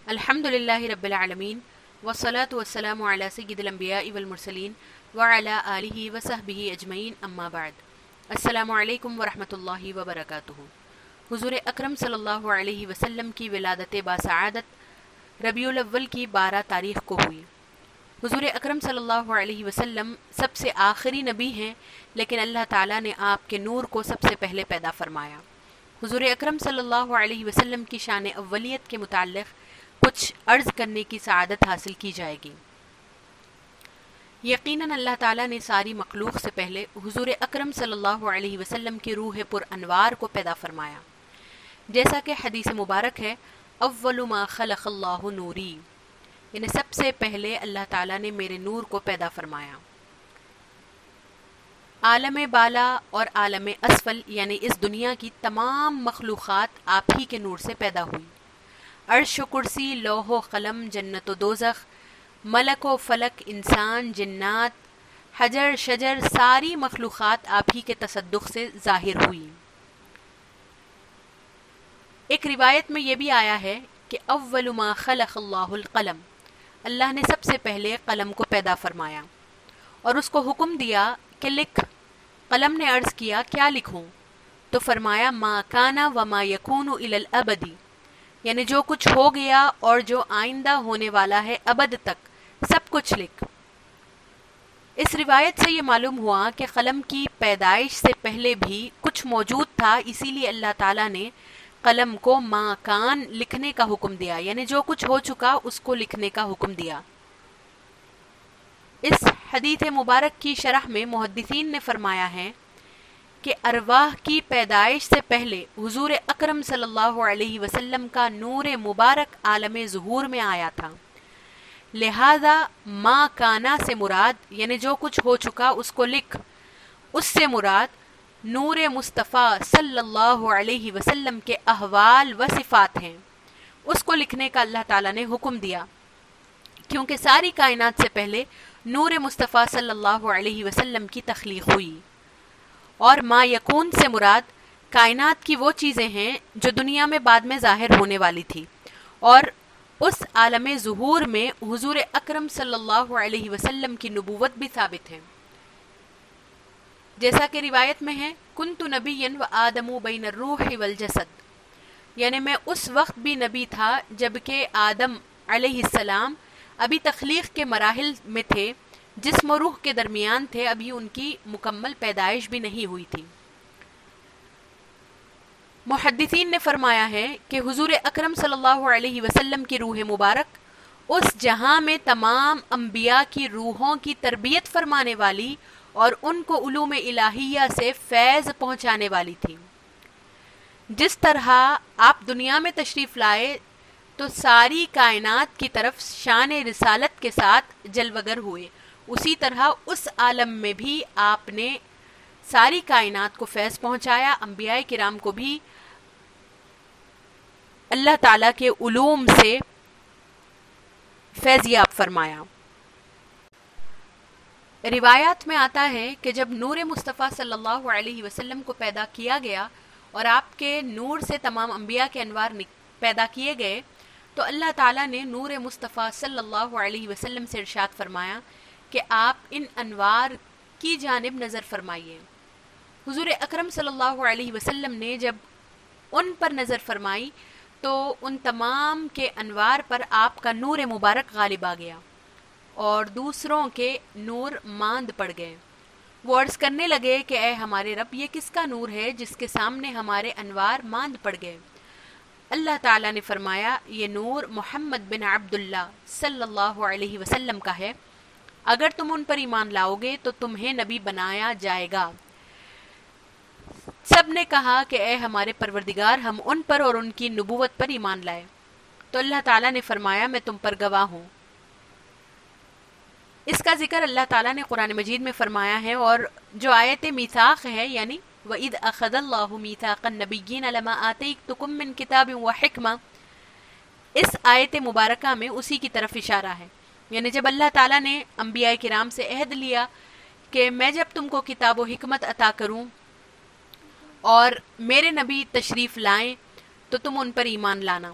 الحمدللہ رب العالمین والصلاة والسلام علی سید الانبیاء والمرسلین وعلی آلہ وصحبہ اجمعین اما بعد۔ السلام علیکم ورحمۃ اللہ وبرکاتہ۔ حضور اکرم صلی اللہ علیہ وسلم کی ولادت باسعادت ربیع الاول کی 12 تاریخ کو ہوئی۔ حضور اکرم صلی اللہ علیہ وسلم سب سے آخری نبی ہیں، لیکن اللہ تعالیٰ نے آپ کے نور کو سب سے پہلے پیدا فرمایا۔ حضور اکرم صلی اللہ علیہ وسلم کی شان اولیت کے متعلق کچھ عرض کرنے کی سعادت حاصل کی جائے گی۔ یقیناً اللہ تعالیٰ نے ساری مخلوق سے پہلے حضور اکرم صلی اللہ علیہ وسلم کی روح پر انوار کو پیدا فرمایا، جیسا کہ حدیث مبارک ہے، اول ما خلق اللہ نوری، یعنی سب سے پہلے اللہ تعالیٰ نے میرے نور کو پیدا فرمایا۔ عالم بالا اور عالم اسفل یعنی اس دنیا کی تمام مخلوقات آپ ہی کے نور سے پیدا ہوئی۔ عرش و کرسی، لوح و قلم، جنت و دوزخ، ملک و فلک، انسان، جنات، حجر شجر، ساری مخلوقات آپ ہی کے تصدق سے ظاہر ہوئی۔ ایک روایت میں یہ بھی آیا ہے کہ اول ما خلق اللہ القلم، اللہ نے سب سے پہلے قلم کو پیدا فرمایا اور اس کو حکم دیا کہ لکھ۔ قلم نے عرض کیا کیا لکھوں؟ تو فرمایا ما کان وما یکون الی الابد، یعنی جو کچھ ہو گیا اور جو آئندہ ہونے والا ہے ابد تک، سب کچھ لکھ۔ اس روایت سے یہ معلوم ہوا کہ قلم کی پیدائش سے پہلے بھی کچھ موجود تھا، اسی لیے اللہ تعالیٰ نے قلم کو ما کان لکھنے کا حکم دیا، یعنی جو کچھ ہو چکا اس کو لکھنے کا حکم دیا۔ اس حدیث مبارک کی شرح میں محدثین نے فرمایا ہے کہ ارواح کی پیدائش سے پہلے حضور اکرم صلی اللہ علیہ وسلم کا نور مبارک عالم ظہور میں آیا تھا، لہذا ما کانا سے مراد یعنی جو کچھ ہو چکا اس کو لکھ، اس سے مراد نور مصطفیٰ صلی اللہ علیہ وسلم کے احوال و صفات ہیں، اس کو لکھنے کا اللہ تعالیٰ نے حکم دیا، کیونکہ ساری کائنات سے پہلے نور مصطفیٰ صلی اللہ علیہ وسلم کی تخلیق ہوئی۔ اور ما یکون سے مراد کائنات کی وہ چیزیں ہیں جو دنیا میں بعد میں ظاہر ہونے والی تھی، اور اس عالم ظہور میں حضور اکرم صلی اللہ علیہ وسلم کی نبوت بھی ثابت ہے، جیسا کہ روایت میں ہے کنت نبیا و آدم بین الروح والجسد، یعنی میں اس وقت بھی نبی تھا جبکہ آدم علیہ السلام ابھی تخلیق کے مراحل میں تھے، جسم و روح کے درمیان تھے، ابھی ان کی مکمل پیدائش بھی نہیں ہوئی تھی۔ محدثین نے فرمایا ہے کہ حضور اکرم صلی اللہ علیہ وسلم کی روح مبارک اس جہاں میں تمام انبیاء کی روحوں کی تربیت فرمانے والی اور ان کو علوم الہیہ سے فیض پہنچانے والی تھی۔ جس طرح آپ دنیا میں تشریف لائے تو ساری کائنات کی طرف شان رسالت کے ساتھ جلوگر ہوئے، اسی طرح اس عالم میں بھی آپ نے ساری کائنات کو فیض پہنچایا، انبیاء کرام کو بھی اللہ تعالیٰ کے علوم سے فیضیاب فرمایا۔ روایات میں آتا ہے کہ جب نور مصطفیٰ صلی اللہ علیہ وسلم کو پیدا کیا گیا اور آپ کے نور سے تمام انبیاء کے انوار پیدا کیے گئے، تو اللہ تعالیٰ نے نور مصطفیٰ صلی اللہ علیہ وسلم سے ارشاد فرمایا کہ آپ ان انوار کی جانب نظر فرمائیے۔ حضور اکرم صلی اللہ علیہ وسلم نے جب ان پر نظر فرمائی تو ان تمام کے انوار پر آپ کا نور مبارک غالب آ گیا اور دوسروں کے نور ماند پڑ گئے۔ وہ عرض کرنے لگے کہ اے ہمارے رب، یہ کس کا نور ہے جس کے سامنے ہمارے انوار ماند پڑ گئے؟ اللہ تعالیٰ نے فرمایا یہ نور محمد بن عبداللہ صلی اللہ علیہ وسلم کا ہے، اگر تم ان پر ایمان لاؤ گے تو تمہیں نبی بنایا جائے گا۔ سب نے کہا کہ اے ہمارے پروردگار، ہم ان پر اور ان کی نبوت پر ایمان لائے۔ تو اللہ تعالیٰ نے فرمایا میں تم پر گواہ ہوں۔ اس کا ذکر اللہ تعالیٰ نے قرآن مجید میں فرمایا ہے، اور جو آیت میثاق ہے یعنی وَإِذْ أَخَذَ اللَّهُ مِيثَاقَ النَّبِيِّينَ لَمَا آتَيْتُكُم مِّن كِتَابٍ وَحِكْمَةٍ، اس آیت مبارکہ میں اسی کی طرف اشارہ ہے، یعنی جب اللہ تعالیٰ نے انبیاء کرام سے عہد لیا کہ میں جب تم کو کتاب و حکمت عطا کروں اور میرے نبی تشریف لائیں تو تم ان پر ایمان لانا،